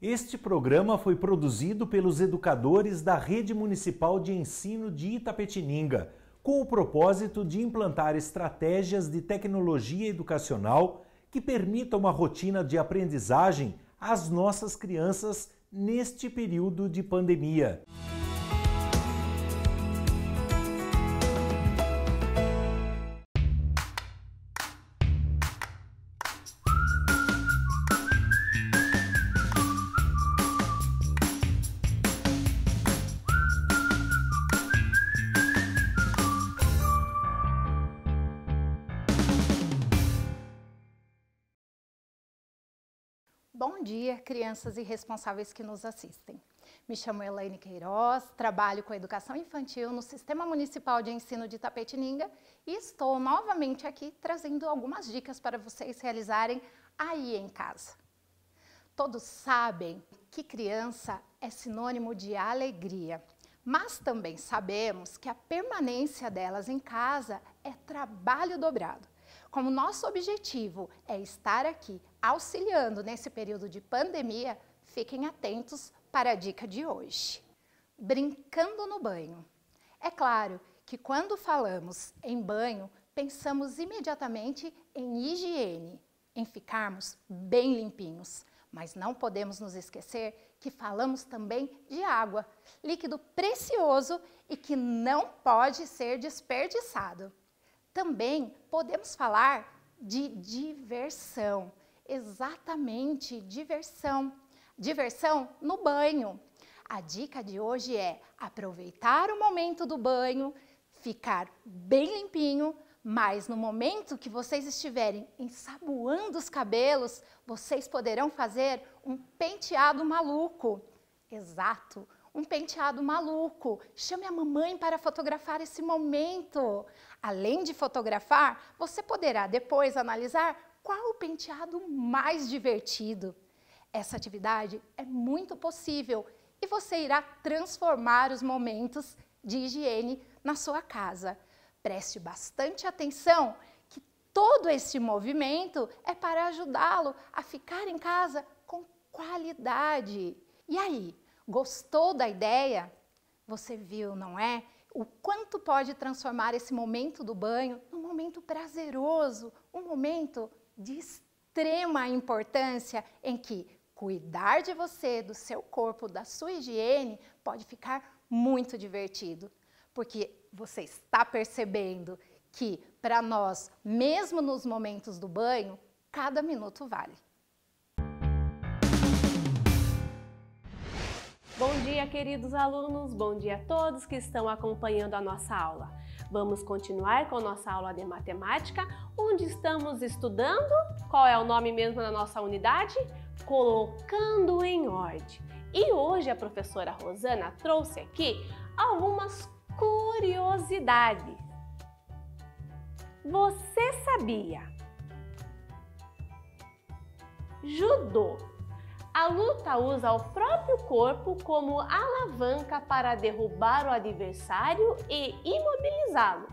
Este programa foi produzido pelos educadores da Rede Municipal de Ensino de Itapetininga, com o propósito de implantar estratégias de tecnologia educacional que permitam uma rotina de aprendizagem às nossas crianças neste período de pandemia. Bom dia, crianças e responsáveis que nos assistem. Me chamo Elaine Queiroz, trabalho com educação infantil no Sistema Municipal de Ensino de Itapetininga e estou novamente aqui trazendo algumas dicas para vocês realizarem aí em casa. Todos sabem que criança é sinônimo de alegria, mas também sabemos que a permanência delas em casa é trabalho dobrado. Como nosso objetivo é estar aqui auxiliando nesse período de pandemia, fiquem atentos para a dica de hoje. Brincando no banho. É claro que quando falamos em banho, pensamos imediatamente em higiene, em ficarmos bem limpinhos. Mas não podemos nos esquecer que falamos também de água, líquido precioso e que não pode ser desperdiçado. Também podemos falar de diversão, exatamente diversão. Diversão no banho. A dica de hoje é aproveitar o momento do banho, ficar bem limpinho, mas no momento que vocês estiverem ensaboando os cabelos, vocês poderão fazer um penteado maluco. Exato, um penteado maluco. Chame a mamãe para fotografar esse momento. Além de fotografar, você poderá depois analisar qual o penteado mais divertido. Essa atividade é muito possível e você irá transformar os momentos de higiene na sua casa. Preste bastante atenção que todo esse movimento é para ajudá-lo a ficar em casa com qualidade. E aí, gostou da ideia? Você viu, não é? O quanto pode transformar esse momento do banho num momento prazeroso, um momento de extrema importância em que cuidar de você, do seu corpo, da sua higiene pode ficar muito divertido. Porque você está percebendo que para nós, mesmo nos momentos do banho, cada minuto vale. Bom dia, queridos alunos, bom dia a todos que estão acompanhando a nossa aula. Vamos continuar com a nossa aula de matemática, onde estamos estudando, qual é o nome mesmo da nossa unidade? Colocando em ordem. E hoje a professora Rosana trouxe aqui algumas curiosidades. Você sabia? Judô. A luta usa o próprio corpo como alavanca para derrubar o adversário e imobilizá-lo.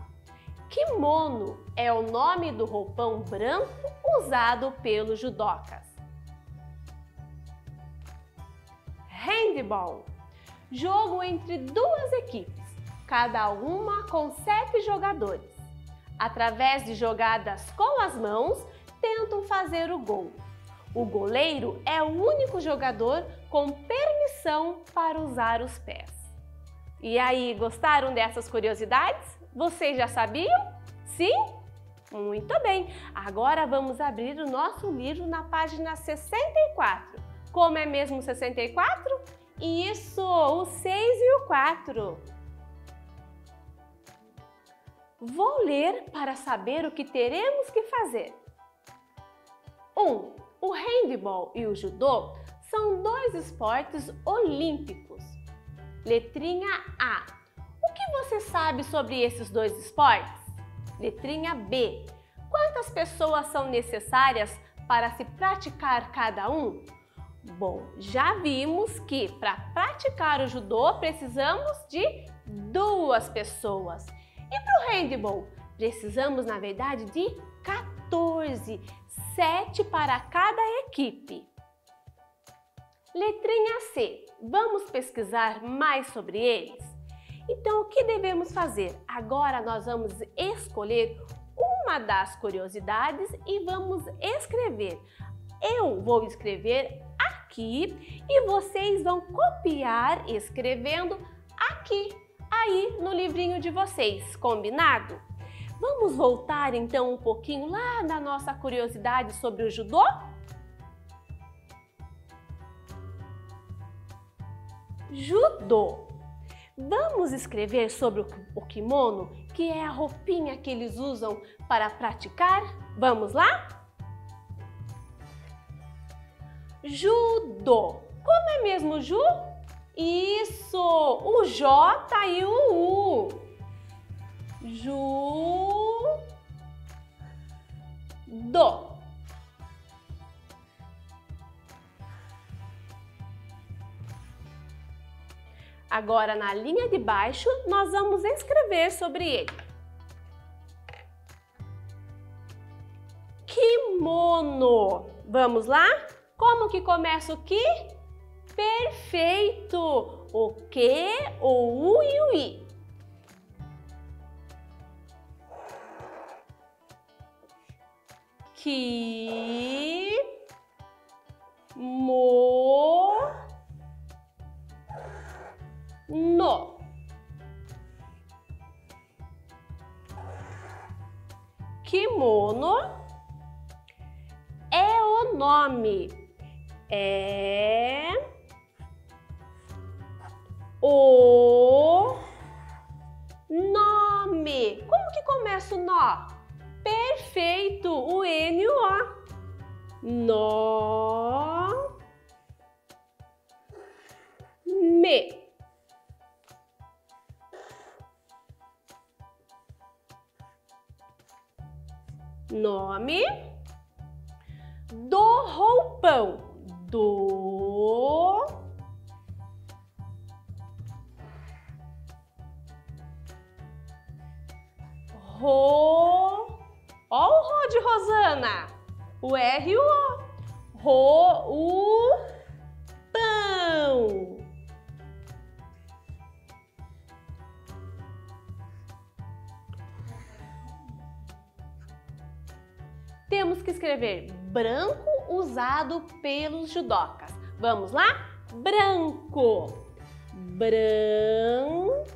Kimono é o nome do roupão branco usado pelos judocas. Handball. Jogo entre duas equipes, cada uma com 7 jogadores. Através de jogadas com as mãos, tentam fazer o gol. O goleiro é o único jogador com permissão para usar os pés. E aí, gostaram dessas curiosidades? Vocês já sabiam? Sim? Muito bem! Agora vamos abrir o nosso livro na página 64. Como é mesmo 64? Isso, o 6 e o 4. Vou ler para saber o que teremos que fazer. 1. O handball e o judô são 2 esportes olímpicos. Letrinha A. O que você sabe sobre esses 2 esportes? Letrinha B. Quantas pessoas são necessárias para se praticar cada um? Bom, já vimos que para praticar o judô precisamos de 2 pessoas. E para o handball, precisamos, na verdade, de 14, 7 para cada equipe. Letrinha C. Vamos pesquisar mais sobre eles? Então, o que devemos fazer? Agora nós vamos escolher uma das curiosidades e vamos escrever. Eu vou escrever aqui e vocês vão copiar escrevendo aqui, aí no livrinho de vocês, combinado? Vamos voltar então um pouquinho lá na nossa curiosidade sobre o judô? Judô. Vamos escrever sobre o kimono, que é a roupinha que eles usam para praticar? Vamos lá? Judô. Como é mesmo, Ju? Isso! O J e o U. Judô. Agora, na linha de baixo, nós vamos escrever sobre ele. Kimono. Vamos lá? Como que começa o que? Perfeito! O que, o U e o I. No. Kimono é o nome. É o nome. Como que começa o nó? Perfeito, o N e o O. Nó. Me. Nome do roupão. Do ro. Ó o ro de Rosana. O R e o O. Roupão. Temos que escrever branco usado pelos judocas. Vamos lá? Branco. Branco.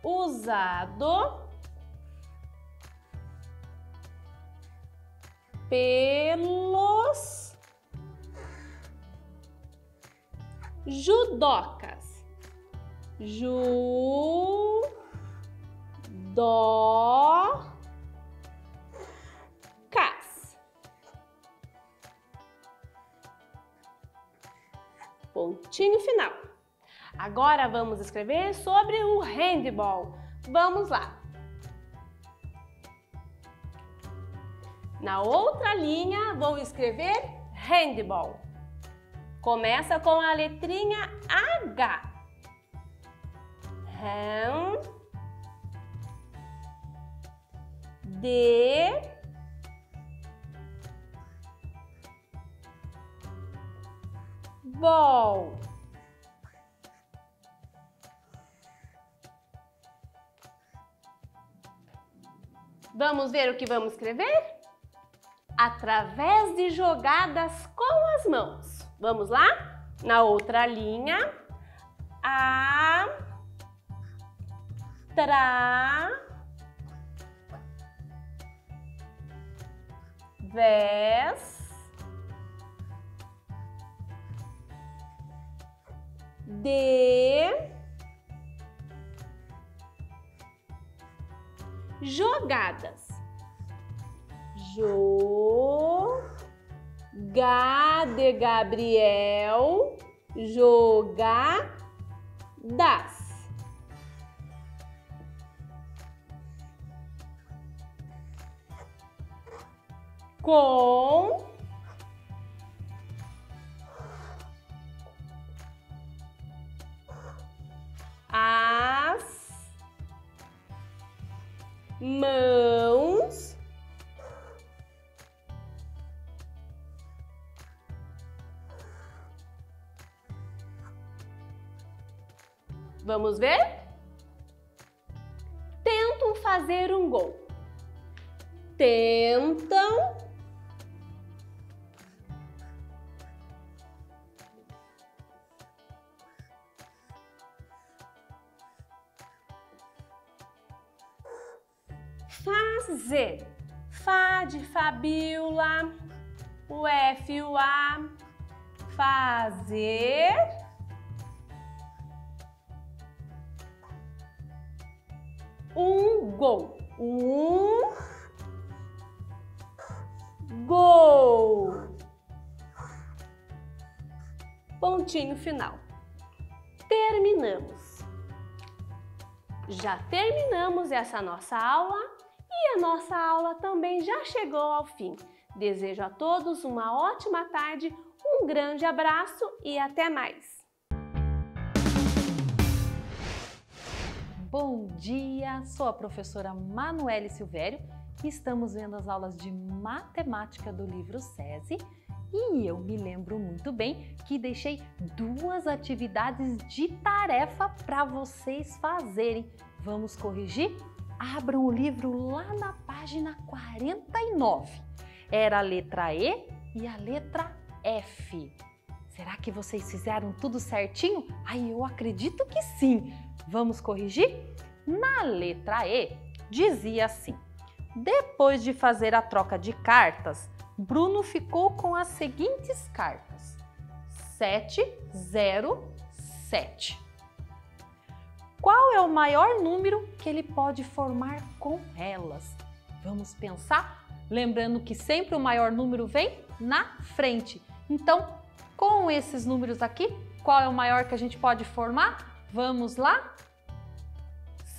Usado pelos judocas. Judocas. Pontinho final. Agora vamos escrever sobre o handball. Vamos lá. Na outra linha, vou escrever handball. Começa com a letrinha H. Handball. Vamos ver o que vamos escrever? Através de jogadas com as mãos. Vamos lá? Na outra linha. Através de jogadas. Jogar de Gabriel. Jogadas. Com mãos, vamos ver? Tentam fazer um gol. Tentam. Fazer. Fá de Fabiola, o F, o A. Fazer. Um gol. Um gol. Pontinho final. Terminamos. Já terminamos essa nossa aula e a nossa aula também já chegou ao fim. Desejo a todos uma ótima tarde, um grande abraço e até mais! Bom dia, sou a professora Manuele Silvério e estamos vendo as aulas de matemática do livro SESI e eu me lembro muito bem que deixei 2 atividades de tarefa para vocês fazerem. Vamos corrigir? Abram o livro lá na página 49. Era a letra E e a letra F. Será que vocês fizeram tudo certinho? Ai, eu acredito que sim. Vamos corrigir? Na letra E, dizia assim: depois de fazer a troca de cartas, Bruno ficou com as seguintes cartas: 707. Qual é o maior número que ele pode formar com elas? Vamos pensar? Lembrando que sempre o maior número vem na frente. Então, com esses números aqui, qual é o maior que a gente pode formar? Vamos lá?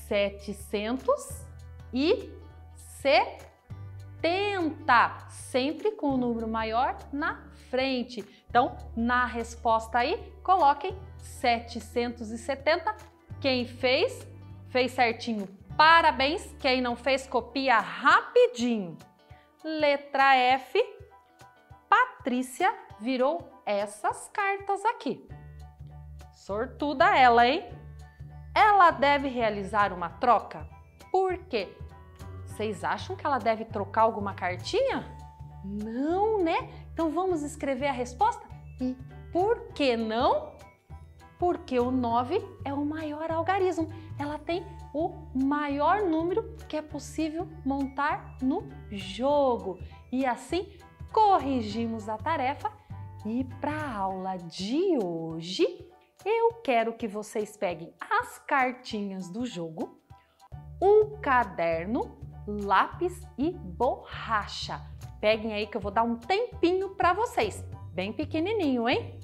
770. Sempre com o número maior na frente. Então, na resposta aí, coloquem 770. Quem fez, fez certinho. Parabéns. Quem não fez, copia rapidinho. Letra F. Patrícia virou essas cartas aqui. Sortuda ela, hein? Ela deve realizar uma troca? Por quê? Vocês acham que ela deve trocar alguma cartinha? Não, né? Então vamos escrever a resposta? E por que não? Porque o 9 é o maior algarismo. Ela tem o maior número que é possível montar no jogo. E assim corrigimos a tarefa. E para a aula de hoje, eu quero que vocês peguem as cartinhas do jogo, o caderno, lápis e borracha. Peguem aí que eu vou dar um tempinho para vocês. Bem pequenininho, hein?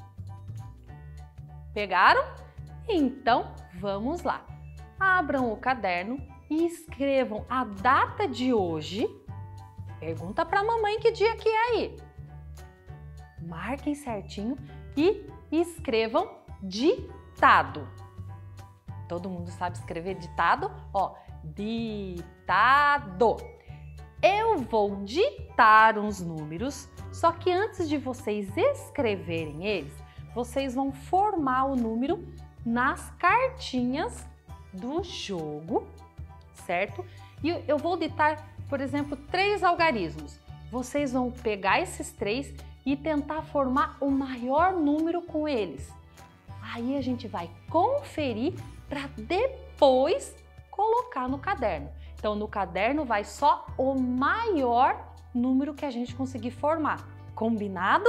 Pegaram? Então, vamos lá. Abram o caderno e escrevam a data de hoje. Pergunta para a mamãe que dia que é aí. Marquem certinho e escrevam ditado. Todo mundo sabe escrever ditado? Ó, ditado. Eu vou ditar uns números, só que antes de vocês escreverem eles, vocês vão formar o número nas cartinhas do jogo, certo? E eu vou ditar, por exemplo, 3 algarismos. Vocês vão pegar esses 3 e tentar formar o maior número com eles. Aí a gente vai conferir para depois colocar no caderno. Então, no caderno vai só o maior número que a gente conseguir formar. Combinado?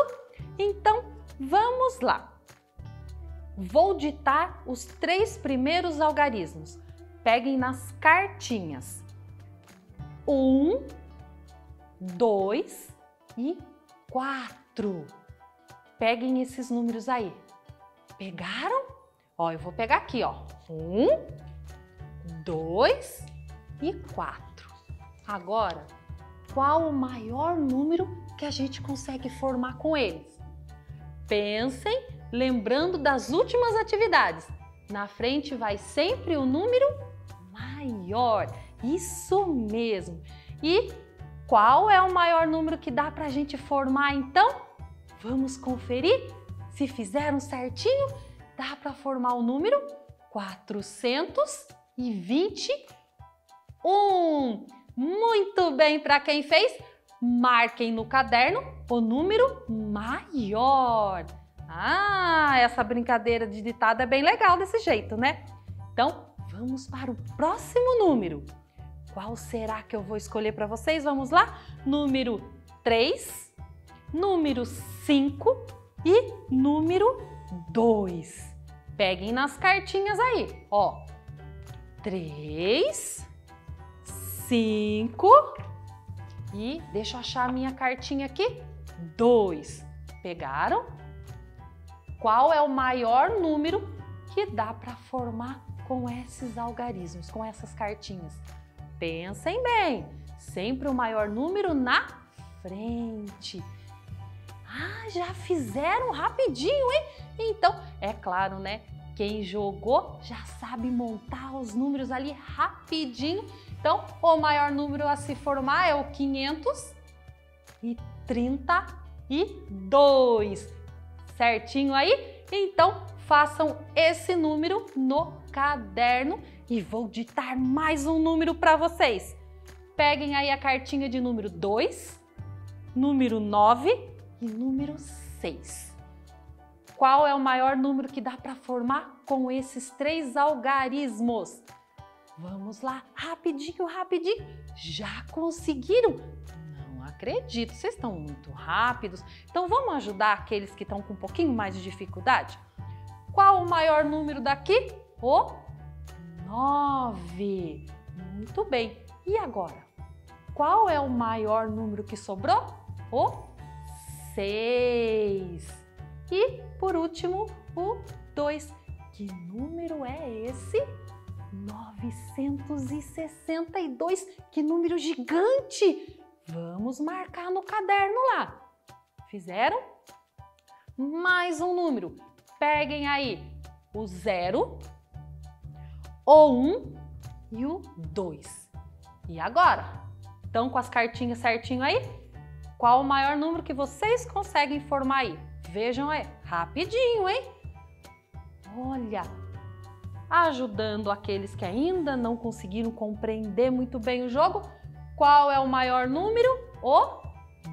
Então, vamos lá. Vou ditar os 3 primeiros algarismos. Peguem nas cartinhas. 1, 2 e 4. Peguem esses números aí. Pegaram? Ó, eu vou pegar aqui, ó. 1, 2 e 4. Agora, qual o maior número que a gente consegue formar com eles? Pensem, lembrando das últimas atividades. Na frente vai sempre o número maior. Isso mesmo! E qual é o maior número que dá para a gente formar então? Vamos conferir? Se fizeram certinho, dá para formar o número 421. Muito bem, para quem fez, marquem no caderno o número maior. Ah, essa brincadeira de ditado é bem legal desse jeito, né? Então, vamos para o próximo número. Qual será que eu vou escolher para vocês? Vamos lá? Número 3, número 5 e número 2. Peguem nas cartinhas aí, ó. 3, 5 e deixa eu achar a minha cartinha aqui. 2. Pegaram? Qual é o maior número que dá para formar com esses algarismos, com essas cartinhas? Pensem bem, sempre o maior número na frente. Ah, já fizeram rapidinho, hein? Então, é claro, né? Quem jogou já sabe montar os números ali rapidinho. Então, o maior número a se formar é o 532. Certinho aí? Então, façam esse número no caderno e vou ditar mais um número para vocês. Peguem aí a cartinha de número 2, número 9 e número 6. Qual é o maior número que dá para formar com esses 3 algarismos? Vamos lá, rapidinho, rapidinho. Já conseguiram? Não acredito, vocês estão muito rápidos. Então vamos ajudar aqueles que estão com um pouquinho mais de dificuldade? Qual o maior número daqui? O 9. Muito bem. E agora? Qual é o maior número que sobrou? O 6. E, por último, o 2. Que número é esse? 962. Que número gigante! Vamos marcar no caderno lá. Fizeram? Mais um número. Peguem aí o 0, o 1 e o 2. E agora? Estão com as cartinhas certinho aí? Qual o maior número que vocês conseguem formar aí? Vejam aí, rapidinho, hein? Olha, ajudando aqueles que ainda não conseguiram compreender muito bem o jogo, qual é o maior número? O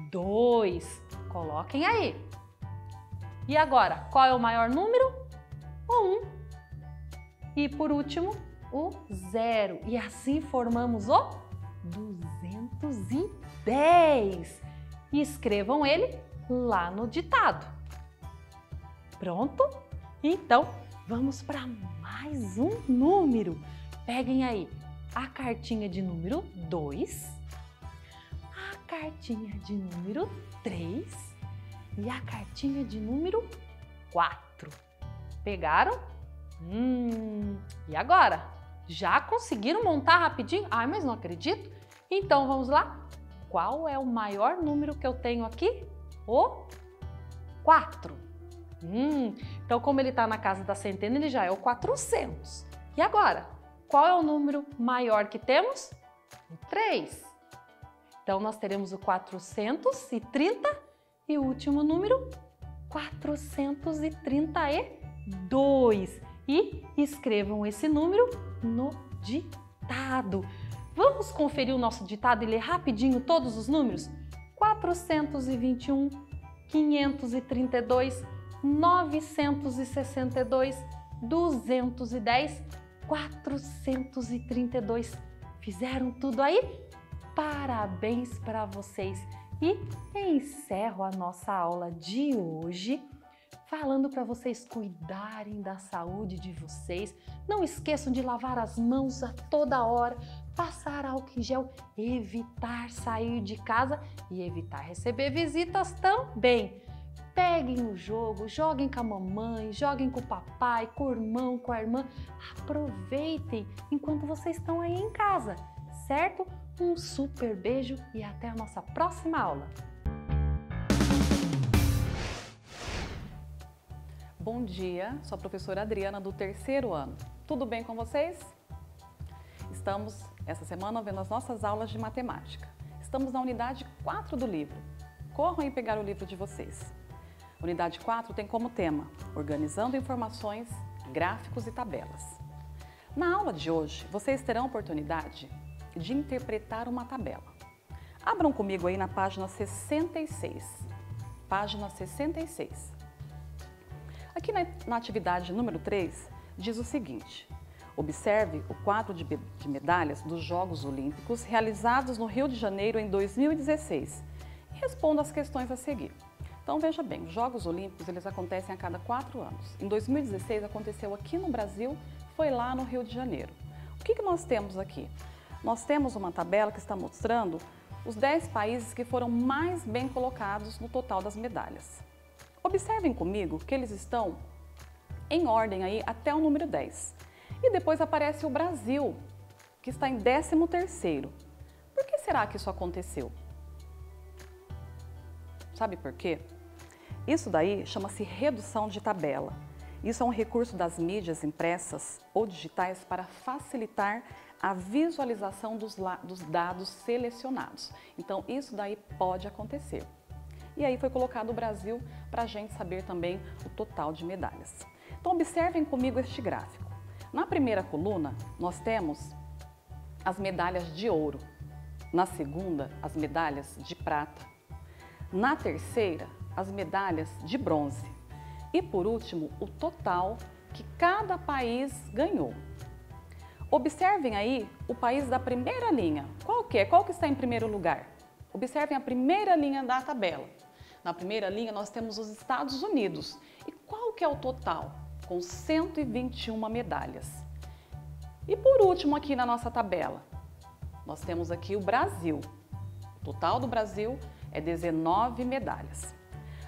2. Coloquem aí. E agora, qual é o maior número? O 1. E por último, o 0. E assim formamos o 210. E escrevam ele lá no ditado. Pronto? Então, vamos para mais um número. Peguem aí a cartinha de número 2, a cartinha de número 3 e a cartinha de número 4. Pegaram? E agora? Já conseguiram montar rapidinho? Ai, mas não acredito. Então, vamos lá? Qual é o maior número que eu tenho aqui? O 4. Então, como ele está na casa da centena, ele já é o 400. E agora? Qual é o número maior que temos? O 3. Então, nós teremos o 430 e o último número, 432. E escrevam esse número no ditado. Vamos conferir o nosso ditado e ler rapidinho todos os números? 421, 532, 962, 210, 432. Fizeram tudo aí? Parabéns para vocês! E encerro a nossa aula de hoje falando para vocês cuidarem da saúde de vocês. Não esqueçam de lavar as mãos a toda hora, passar álcool em gel, evitar sair de casa e evitar receber visitas também. Peguem o jogo, joguem com a mamãe, joguem com o papai, com o irmão, com a irmã. Aproveitem enquanto vocês estão aí em casa, certo? Um super beijo e até a nossa próxima aula. Bom dia, sou a professora Adriana do 3º ano. Tudo bem com vocês? Estamos essa semana vendo as nossas aulas de matemática. Estamos na unidade 4 do livro. Corram aí pegar o livro de vocês. Unidade 4 tem como tema Organizando informações, gráficos e tabelas. Na aula de hoje, vocês terão a oportunidade de interpretar uma tabela. Abram comigo aí na página 66. Página 66. Aqui na atividade número 3, diz o seguinte: observe o quadro de medalhas dos Jogos Olímpicos realizados no Rio de Janeiro em 2016 e responda as questões a seguir. Então veja bem, os Jogos Olímpicos eles acontecem a cada 4 anos. Em 2016 aconteceu aqui no Brasil, foi lá no Rio de Janeiro. O que nós temos aqui? Nós temos uma tabela que está mostrando os 10 países que foram mais bem colocados no total das medalhas. Observem comigo que eles estão em ordem aí até o número 10. E depois aparece o Brasil, que está em 13º. Por que será que isso aconteceu? Sabe por quê? Isso daí chama-se redução de tabela. Isso é um recurso das mídias impressas ou digitais para facilitar a visualização dos dados selecionados. Então, isso daí pode acontecer. E aí foi colocado o Brasil para a gente saber também o total de medalhas. Então, observem comigo este gráfico. Na primeira coluna, nós temos as medalhas de ouro. Na segunda, as medalhas de prata. Na terceira, as medalhas de bronze. E por último, o total que cada país ganhou. Observem aí o país da primeira linha. Qual que está em primeiro lugar? Observem a primeira linha da tabela. Na primeira linha nós temos os Estados Unidos. E qual que é o total? Com 121 medalhas. E por último aqui na nossa tabela, nós temos aqui o Brasil. O total do Brasil é 19 medalhas.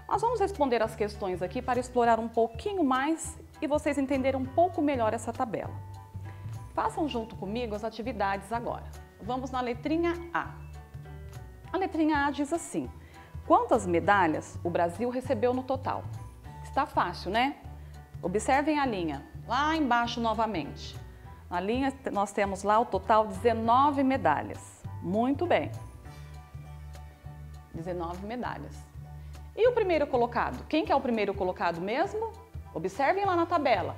Nós vamos responder as questões aqui para explorar um pouquinho mais e vocês entenderem um pouco melhor essa tabela. Façam junto comigo as atividades agora. Vamos na letrinha A. A letrinha A diz assim: quantas medalhas o Brasil recebeu no total? Está fácil, né? Observem a linha, lá embaixo novamente. Na linha nós temos lá o total 19 medalhas. Muito bem. 19 medalhas. E o primeiro colocado? Quem que é o primeiro colocado mesmo? Observem lá na tabela.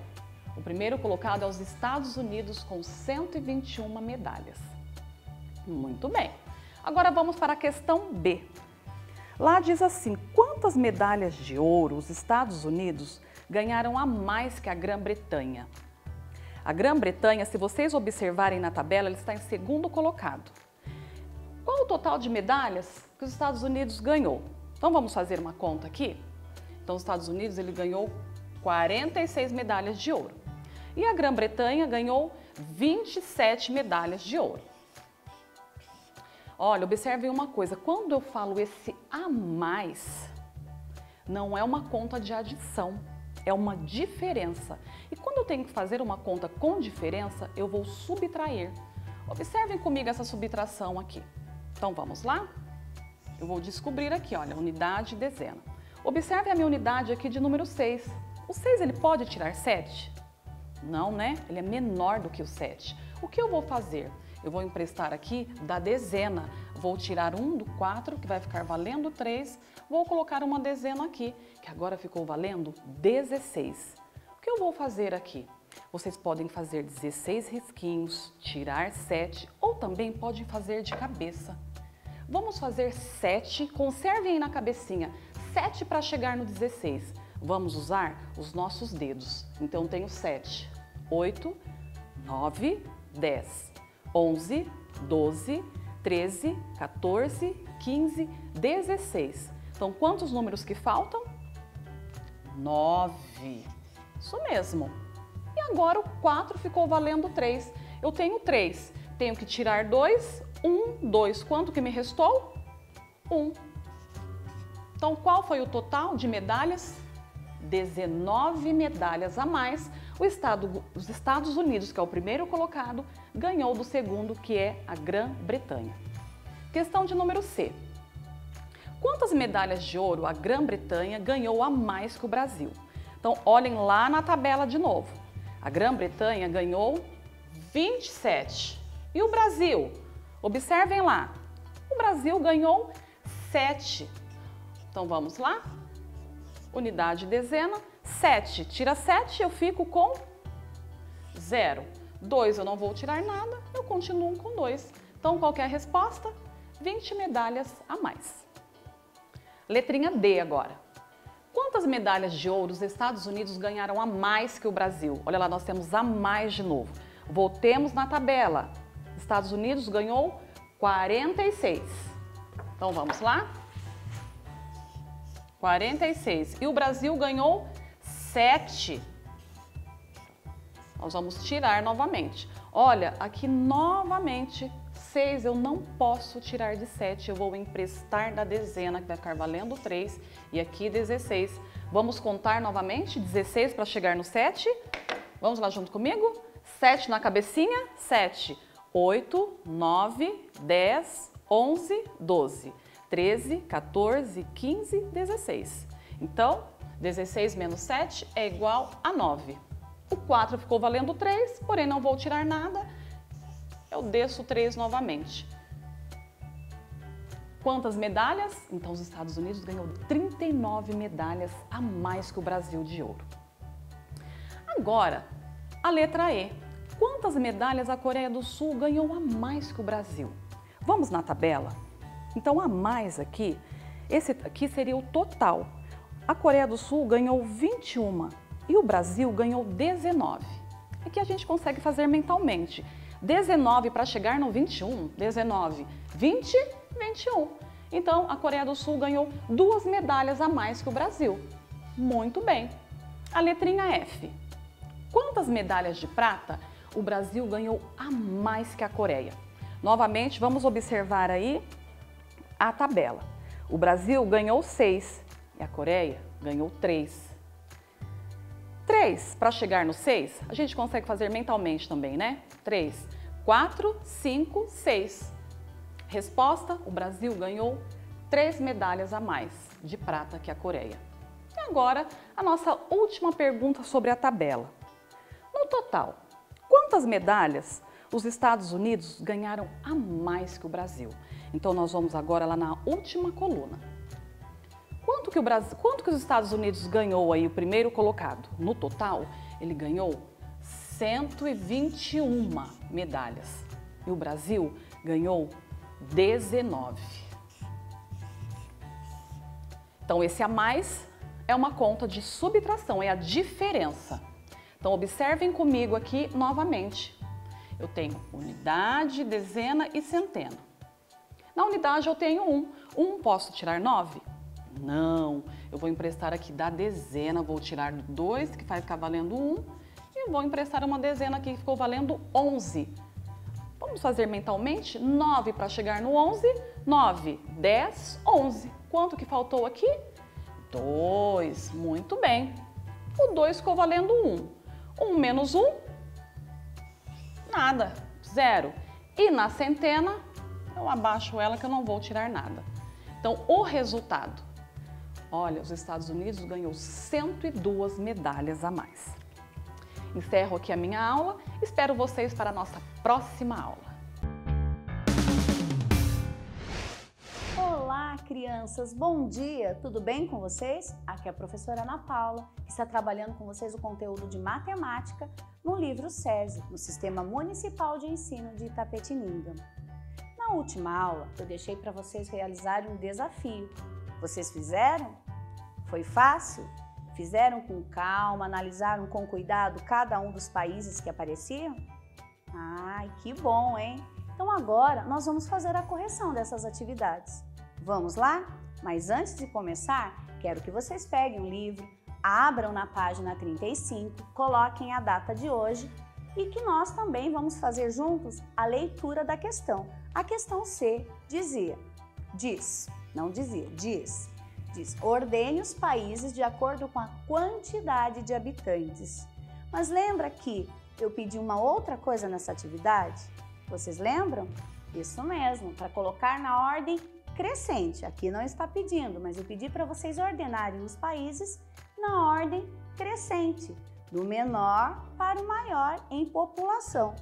O primeiro colocado é os Estados Unidos com 121 medalhas. Muito bem. Agora vamos para a questão B. Lá diz assim: quantas medalhas de ouro os Estados Unidos ganharam a mais que a Grã-Bretanha? A Grã-Bretanha, se vocês observarem na tabela, ele está em segundo colocado. Qual o total de medalhas que os Estados Unidos ganhou? Então vamos fazer uma conta aqui. Então os Estados Unidos ele ganhou 46 medalhas de ouro. E a Grã-Bretanha ganhou 27 medalhas de ouro. Olha, observem uma coisa, quando eu falo esse a mais, não é uma conta de adição, é uma diferença. E quando eu tenho que fazer uma conta com diferença, eu vou subtrair. Observem comigo essa subtração aqui. Então vamos lá? Eu vou descobrir aqui, olha, unidade e dezena. Observe a minha unidade aqui de número 6. O 6 ele pode tirar 7? Não, né? Ele é menor do que o 7. O que eu vou fazer? Eu vou emprestar aqui da dezena. Vou tirar 1 do 4, que vai ficar valendo 3. Vou colocar uma dezena aqui, que agora ficou valendo 16. O que eu vou fazer aqui? Vocês podem fazer 16 risquinhos, tirar 7 ou também podem fazer de cabeça. Vamos fazer 7, conservem aí na cabecinha, 7 para chegar no 16. Vamos usar os nossos dedos. Então, tenho 7, 8, 9, 10, 11, 12, 13, 14, 15, 16. Então, quantos números que faltam? 9. Isso mesmo. E agora o 4 ficou valendo 3. Eu tenho 3. Tenho que tirar 2, 1, 2. Quanto que me restou? 1. Então, qual foi o total de medalhas? 19 medalhas a mais. Os Estados Unidos, que é o primeiro colocado, ganhou do segundo, que é a Grã-Bretanha. Questão de número C. Quantas medalhas de ouro a Grã-Bretanha ganhou a mais que o Brasil? Então, olhem lá na tabela de novo. A Grã-Bretanha ganhou 27. E o Brasil? Observem lá. O Brasil ganhou 7. Então vamos lá. Unidade, dezena. 7. Tira 7, eu fico com 0. 2 eu não vou tirar nada, eu continuo com 2. Então qual que é a resposta? 20 medalhas a mais. Letrinha D agora. Quantas medalhas de ouro os Estados Unidos ganharam a mais que o Brasil? Olha lá, nós temos a mais de novo. Voltemos na tabela. Estados Unidos ganhou 46. Então vamos lá? 46. E o Brasil ganhou 7. Nós vamos tirar novamente. Olha, aqui novamente, 6 eu não posso tirar de 7. Eu vou emprestar da dezena, que vai ficar valendo 3. E aqui 16. Vamos contar novamente, 16 para chegar no 7. Vamos lá junto comigo? 7 na cabecinha, 7. 8, 9, 10, 11, 12, 13, 14, 15, 16. Então, 16 menos 7 é igual a 9. O 4 ficou valendo 3, porém não vou tirar nada. Eu desço 3 novamente. Quantas medalhas? Então, os Estados Unidos ganhou 39 medalhas a mais que o Brasil de ouro. Agora, a letra E. Quantas medalhas a Coreia do Sul ganhou a mais que o Brasil? Vamos na tabela? Então, a mais aqui, esse aqui seria o total. A Coreia do Sul ganhou 21 e o Brasil ganhou 19. Aqui a gente consegue fazer mentalmente. 19 para chegar no 21, 19, 20, 21. Então, a Coreia do Sul ganhou 2 medalhas a mais que o Brasil. Muito bem. A letrinha F. Quantas medalhas de prata o Brasil ganhou a mais que a Coreia? Novamente, vamos observar aí a tabela. O Brasil ganhou 6 e a Coreia ganhou 3. 3 para chegar no 6, a gente consegue fazer mentalmente também, né? 3, 4, 5, 6. Resposta, o Brasil ganhou 3 medalhas a mais de prata que a Coreia. E agora, a nossa última pergunta sobre a tabela. No total, quantas medalhas os Estados Unidos ganharam a mais que o Brasil? Então, nós vamos agora lá na última coluna. Quanto que os Estados Unidos ganhou aí, o primeiro colocado? No total, ele ganhou 121 medalhas. E o Brasil ganhou 19. Então, esse a mais é uma conta de subtração, é a diferença. Então, observem comigo aqui novamente. Eu tenho unidade, dezena e centena. Na unidade eu tenho 1. 1 posso tirar 9? Não. Eu vou emprestar aqui da dezena, vou tirar 2, que vai ficar valendo 1, e vou emprestar uma dezena aqui que ficou valendo 11. Vamos fazer mentalmente? 9 para chegar no 11. 9, 10, 11. Quanto que faltou aqui? 2. Muito bem. O 2 ficou valendo 1. 1 menos 1, nada, 0. E na centena, eu abaixo ela que eu não vou tirar nada. Então, o resultado, olha, os Estados Unidos ganhou 102 medalhas a mais. Encerro aqui a minha aula, espero vocês para a nossa próxima aula. Olá, crianças! Bom dia! Tudo bem com vocês? Aqui é a professora Ana Paula, que está trabalhando com vocês o conteúdo de matemática no livro SESI, no Sistema Municipal de Ensino de Itapetininga. Na última aula, eu deixei para vocês realizarem um desafio. Vocês fizeram? Foi fácil? Fizeram com calma, analisaram com cuidado cada um dos países que apareciam? Ai, que bom, hein? Então agora nós vamos fazer a correção dessas atividades. Vamos lá? Mas antes de começar, quero que vocês peguem um livro, abram na página 35, coloquem a data de hoje e que nós também vamos fazer juntos a leitura da questão. A questão C diz, ordene os países de acordo com a quantidade de habitantes. Mas lembra que eu pedi uma outra coisa nessa atividade? Vocês lembram? Isso mesmo, para colocar na ordem crescente. Aqui não está pedindo, mas eu pedi para vocês ordenarem os países na ordem crescente, do menor para o maior em população.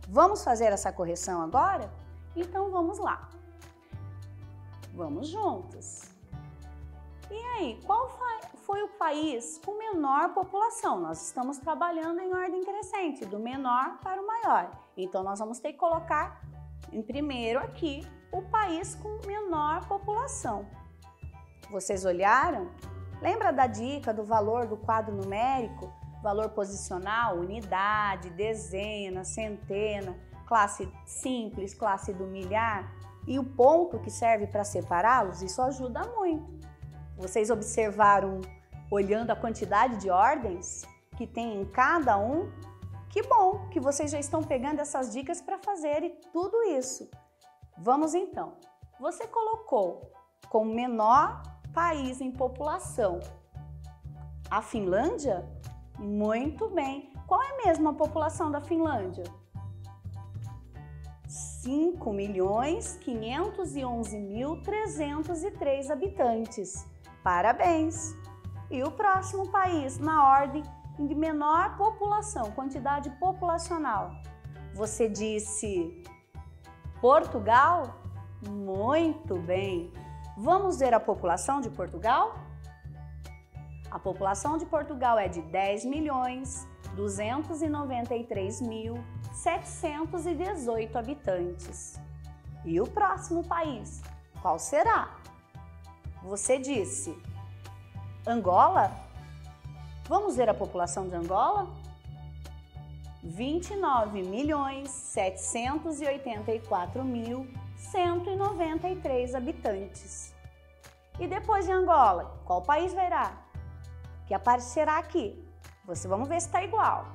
Vamos fazer essa correção agora? Então vamos lá. Vamos juntos. E aí, qual foi o país com menor população? Nós estamos trabalhando em ordem crescente, do menor para o maior. Então nós vamos ter que colocar em primeiro aqui o país com menor população. Vocês olharam? Lembra da dica do valor do quadro numérico? Valor posicional, unidade, dezena, centena, classe simples, classe do milhar e o ponto que serve para separá-los, isso ajuda muito. Vocês observaram, olhando a quantidade de ordens que tem em cada um? Que bom que vocês já estão pegando essas dicas para fazerem tudo isso. Vamos então. Você colocou como menor país em população a Finlândia? Muito bem. Qual é mesmo a população da Finlândia? 5.511.303 habitantes. Parabéns! E o próximo país na ordem de menor população, quantidade populacional? Você disse Portugal? Muito bem! Vamos ver a população de Portugal? A população de Portugal é de 10.293.718 habitantes. E o próximo país, qual será? Você disse Angola? Vamos ver a população de Angola? 29.784.193 habitantes. E depois de Angola, qual país verá? Que aparecerá aqui. Vamos ver se está igual.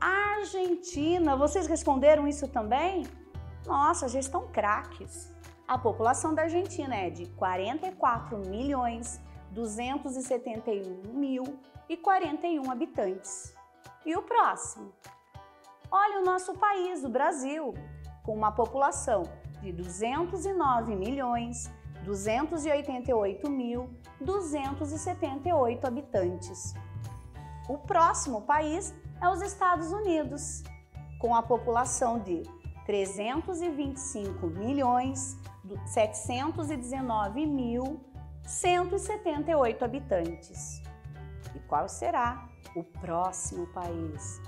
Argentina, vocês responderam isso também? Nossa, já estão craques. A população da Argentina é de 44.271.041 habitantes. E o próximo? Olha o nosso país, o Brasil, com uma população de 209.288.278 habitantes. O próximo país é os Estados Unidos, com a população de 325.719.178 habitantes. E qual será o próximo país?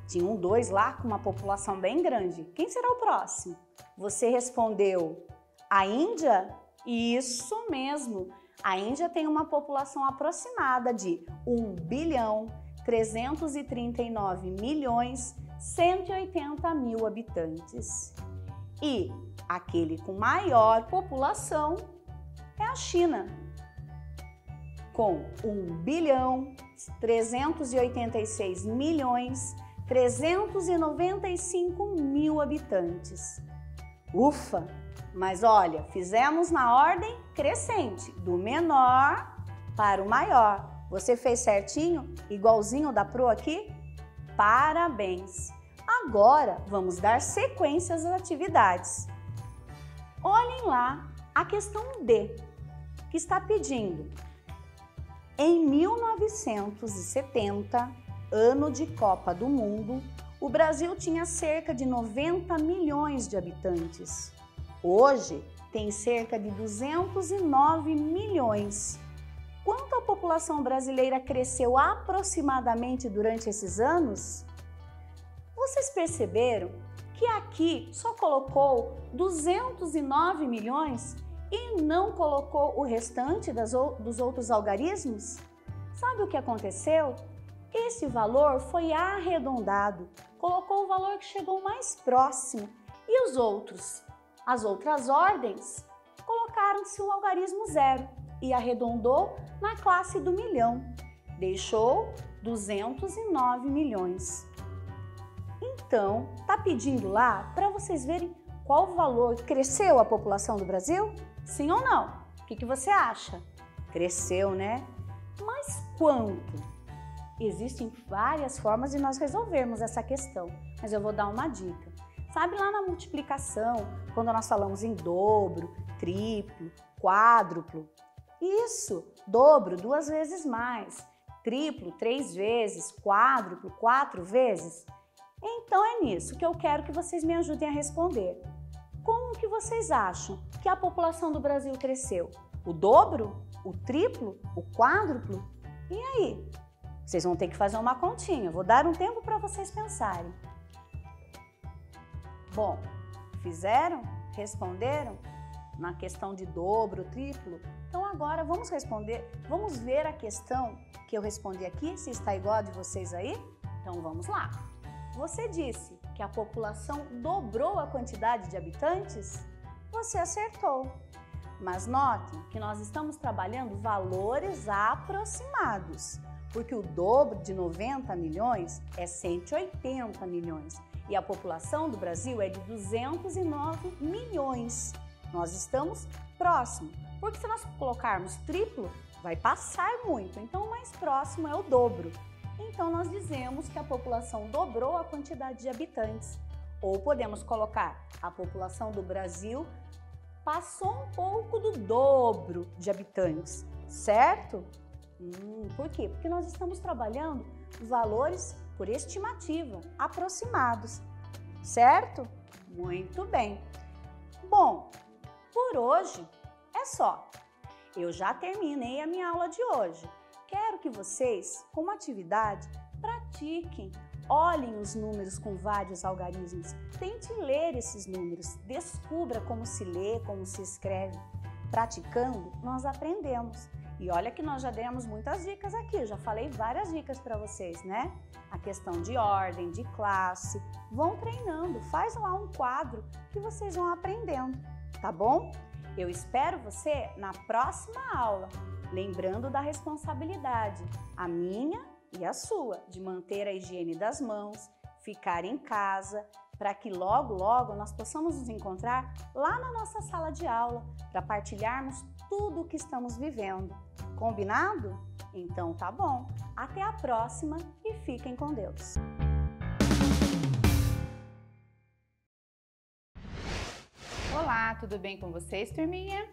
Tinha dois lá com uma população bem grande. Quem será o próximo? Você respondeu a Índia? Isso mesmo! A Índia tem uma população aproximada de 1.339.180.000 habitantes. E aquele com maior população é a China, com 1.386.395.000 habitantes. Ufa! Mas olha, fizemos na ordem crescente, do menor para o maior. Você fez certinho, igualzinho da Pro aqui? Parabéns! Agora vamos dar sequência às atividades. Olhem lá a questão D, que está pedindo. Em 1970, ano de Copa do Mundo, o Brasil tinha cerca de 90 milhões de habitantes. Hoje tem cerca de 209 milhões. Quanto a população brasileira cresceu aproximadamente durante esses anos? Vocês perceberam que aqui só colocou 209 milhões e não colocou o restante dos outros algarismos? Sabe o que aconteceu? Esse valor foi arredondado, colocou o valor que chegou mais próximo e os outros? As outras ordens colocaram-se o algarismo zero e arredondou na classe do milhão. Deixou 209 milhões. Então, tá pedindo lá para vocês verem qual o valor. Cresceu a população do Brasil? Sim ou não? O que você acha? Cresceu, né? Mas quanto? Existem várias formas de nós resolvermos essa questão, mas eu vou dar uma dica. Sabe lá na multiplicação, quando nós falamos em dobro, triplo, quádruplo? Isso, dobro 2 vezes mais, triplo 3 vezes, quádruplo 4 vezes. Então é nisso que eu quero que vocês me ajudem a responder. Como que vocês acham que a população do Brasil cresceu? O dobro? O triplo? O quádruplo? E aí? Vocês vão ter que fazer uma continha. Vou dar um tempo para vocês pensarem. Bom, fizeram? Responderam? Na questão de dobro, triplo? Então agora vamos responder, vamos ver a questão que eu respondi aqui, se está igual a de vocês aí? Então vamos lá. Você disse que a população dobrou a quantidade de habitantes? Você acertou. Mas notem que nós estamos trabalhando valores aproximados, porque o dobro de 90 milhões é 180 milhões e a população do Brasil é de 209 milhões. Nós estamos próximos, porque se nós colocarmos triplo, vai passar muito, então o mais próximo é o dobro. Então nós dizemos que a população dobrou a quantidade de habitantes. Ou podemos colocar a população do Brasil passou um pouco do dobro de habitantes, certo? Por quê? Porque nós estamos trabalhando valores por estimativa, aproximados, certo? Muito bem. Bom, por hoje é só. Eu já terminei a minha aula de hoje. Quero que vocês, como atividade, pratiquem, olhem os números com vários algarismos, tente ler esses números, descubra como se lê, como se escreve. Praticando, nós aprendemos. E olha que nós já demos muitas dicas aqui, eu já falei várias dicas para vocês, né? A questão de ordem, de classe, vão treinando, faz lá um quadro que vocês vão aprendendo, tá bom? Eu espero você na próxima aula, lembrando da responsabilidade, a minha e a sua, de manter a higiene das mãos, ficar em casa, para que logo, logo nós possamos nos encontrar lá na nossa sala de aula, para partilharmos tudo o que estamos vivendo. Combinado? Então tá bom. Até a próxima e fiquem com Deus. Olá, tudo bem com vocês, turminha?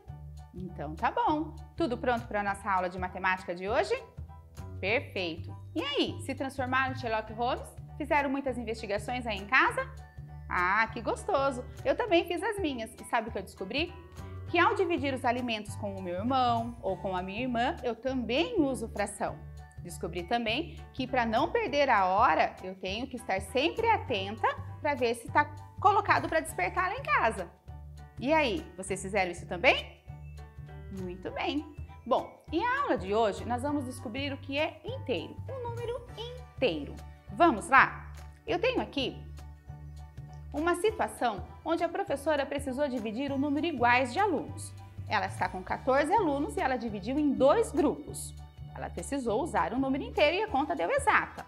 Então tá bom. Tudo pronto para a nossa aula de matemática de hoje? Perfeito. E aí, se transformaram em Sherlock Holmes? Fizeram muitas investigações aí em casa? Ah, que gostoso! Eu também fiz as minhas. E sabe o que eu descobri? Que ao dividir os alimentos com o meu irmão ou com a minha irmã, eu também uso fração. Descobri também que para não perder a hora, eu tenho que estar sempre atenta para ver se está colocado para despertar lá em casa. E aí, vocês fizeram isso também? Muito bem! Bom, e a aula de hoje nós vamos descobrir o que é inteiro, um número inteiro. Vamos lá? Eu tenho aqui uma situação onde a professora precisou dividir o número iguais de alunos. Ela está com 14 alunos e ela dividiu em 2 grupos. Ela precisou usar o número inteiro e a conta deu exata.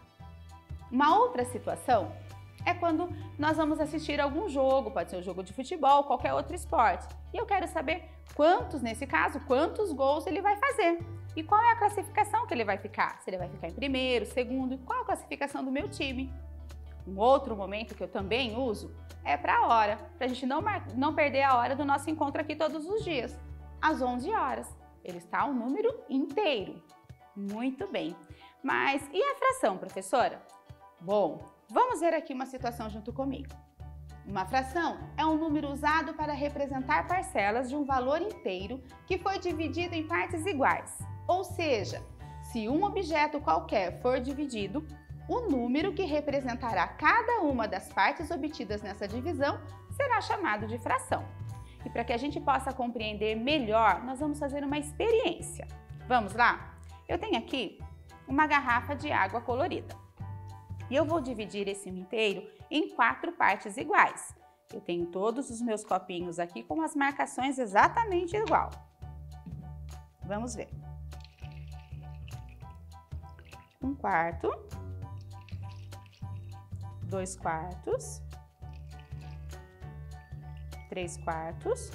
Uma outra situação é quando nós vamos assistir algum jogo, pode ser um jogo de futebol, qualquer outro esporte. E eu quero saber quantos, nesse caso, quantos gols ele vai fazer. E qual é a classificação que ele vai ficar? Se ele vai ficar em primeiro, segundo, e qual a classificação do meu time? Um outro momento que eu também uso é para a hora, para a gente não perder a hora do nosso encontro aqui todos os dias. Às 11 horas. Ele está um número inteiro. Muito bem. Mas e a fração, professora? Bom, vamos ver aqui uma situação junto comigo. Uma fração é um número usado para representar parcelas de um valor inteiro que foi dividido em partes iguais. Ou seja, se um objeto qualquer for dividido, o número que representará cada uma das partes obtidas nessa divisão será chamado de fração. E para que a gente possa compreender melhor, nós vamos fazer uma experiência. Vamos lá? Eu tenho aqui uma garrafa de água colorida. E eu vou dividir esse inteiro em 4 partes iguais. Eu tenho todos os meus copinhos aqui com as marcações exatamente igual. Vamos ver. 1/4. 2/4, 3/4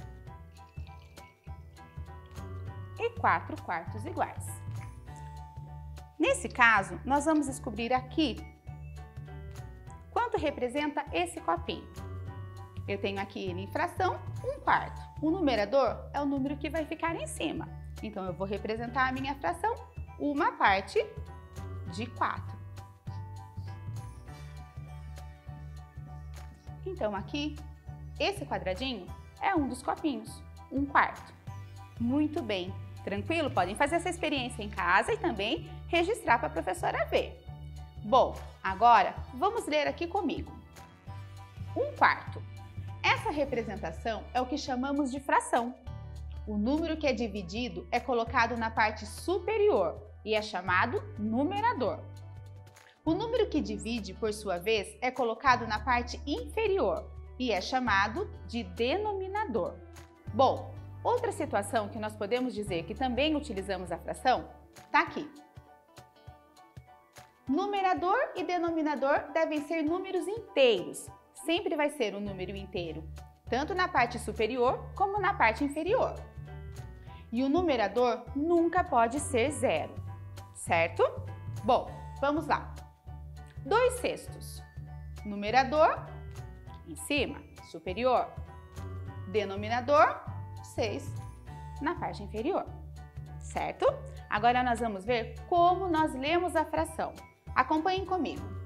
e 4/4 iguais. Nesse caso, nós vamos descobrir aqui quanto representa esse copinho. Eu tenho aqui ele em fração, 1/4. O numerador é o número que vai ficar em cima. Então, eu vou representar a minha fração, 1/4 de 4. Então aqui, esse quadradinho é um dos copinhos, 1/4. Muito bem, tranquilo? Podem fazer essa experiência em casa e também registrar para a professora ver. Bom, agora vamos ler aqui comigo. 1/4. Essa representação é o que chamamos de fração. O número que é dividido é colocado na parte superior e é chamado numerador. O número que divide, por sua vez, é colocado na parte inferior e é chamado de denominador. Bom, outra situação que nós podemos dizer que também utilizamos a fração está aqui. Numerador e denominador devem ser números inteiros. Sempre vai ser um número inteiro, tanto na parte superior como na parte inferior. E o numerador nunca pode ser 0, certo? Bom, vamos lá. 2/6. Numerador, em cima, superior. Denominador, 6, na parte inferior, certo? Agora nós vamos ver como nós lemos a fração. Acompanhem comigo.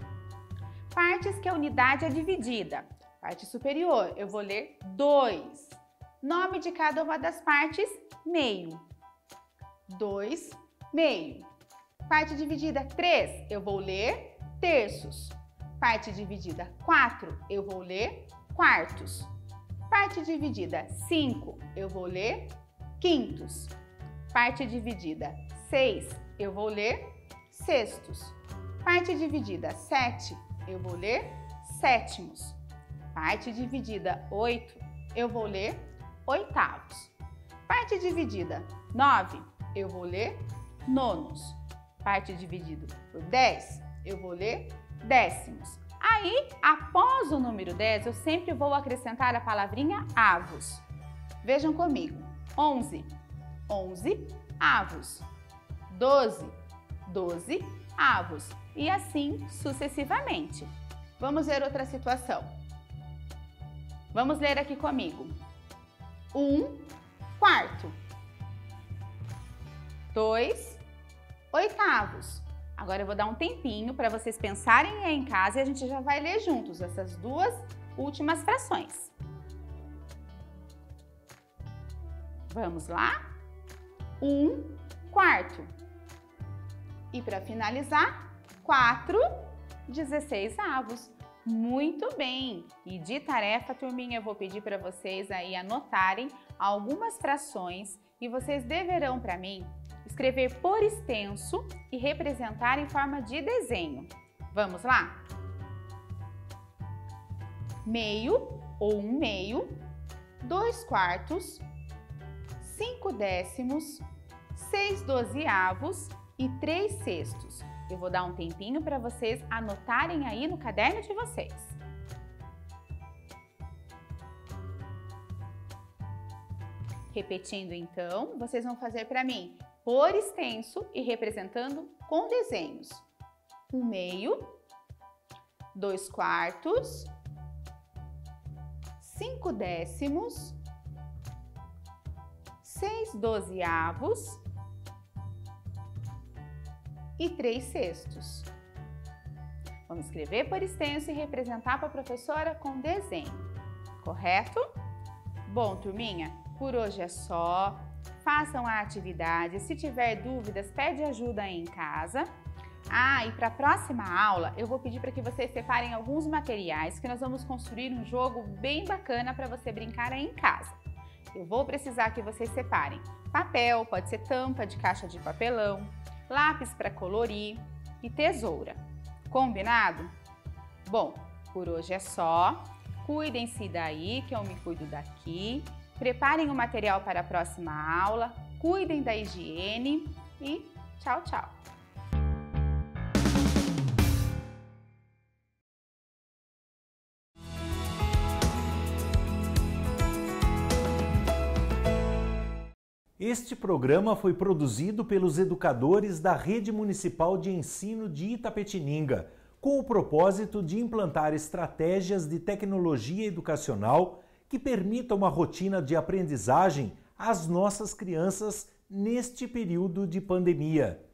Partes que a unidade é dividida. Parte superior, eu vou ler 2. Nome de cada uma das partes, meio. 2, meio. Parte dividida 3, eu vou ler terços. Parte dividida 4, eu vou ler quartos. Parte dividida 5, eu vou ler quintos. Parte dividida 6, eu vou ler sextos. Parte dividida 7, eu vou ler sétimos. Parte dividida 8, eu vou ler oitavos. Parte dividida 9, eu vou ler nonos. Parte dividida por 10, eu vou ler décimos. Aí, após o número 10, eu sempre vou acrescentar a palavrinha avos. Vejam comigo. 11, 11 avos. 12, 12 avos. E assim sucessivamente. Vamos ver outra situação. Vamos ler aqui comigo. 1/4. 2 oitavos. Agora eu vou dar um tempinho para vocês pensarem aí em casa e a gente já vai ler juntos essas duas últimas frações. Vamos lá? 1/4. E para finalizar, 4/16. Muito bem! E de tarefa, turminha, eu vou pedir para vocês aí anotarem algumas frações e vocês deverão para mim escrever por extenso e representar em forma de desenho. Vamos lá? Meio ou 1/2, 2/4, 5/10, 6/12 e 3/6. Eu vou dar um tempinho para vocês anotarem aí no caderno de vocês. Repetindo então, vocês vão fazer para mim por extenso e representando com desenhos. 1/2, 2/4, 5/10, 6/12 e 3/6. Vamos escrever por extenso e representar para a professora com desenho, correto? Bom, turminha, por hoje é só. Façam a atividade. Se tiver dúvidas, pede ajuda aí em casa. E para a próxima aula, eu vou pedir para que vocês separem alguns materiais que nós vamos construir um jogo bem bacana para você brincar aí em casa. Eu vou precisar que vocês separem papel, pode ser tampa de caixa de papelão, lápis para colorir e tesoura. Combinado? Bom, por hoje é só. Cuidem-se daí, que eu me cuido daqui. Preparem o material para a próxima aula. Cuidem da higiene e tchau, tchau! Este programa foi produzido pelos educadores da Rede Municipal de Ensino de Itapetininga, com o propósito de implantar estratégias de tecnologia educacional que permitam uma rotina de aprendizagem às nossas crianças neste período de pandemia.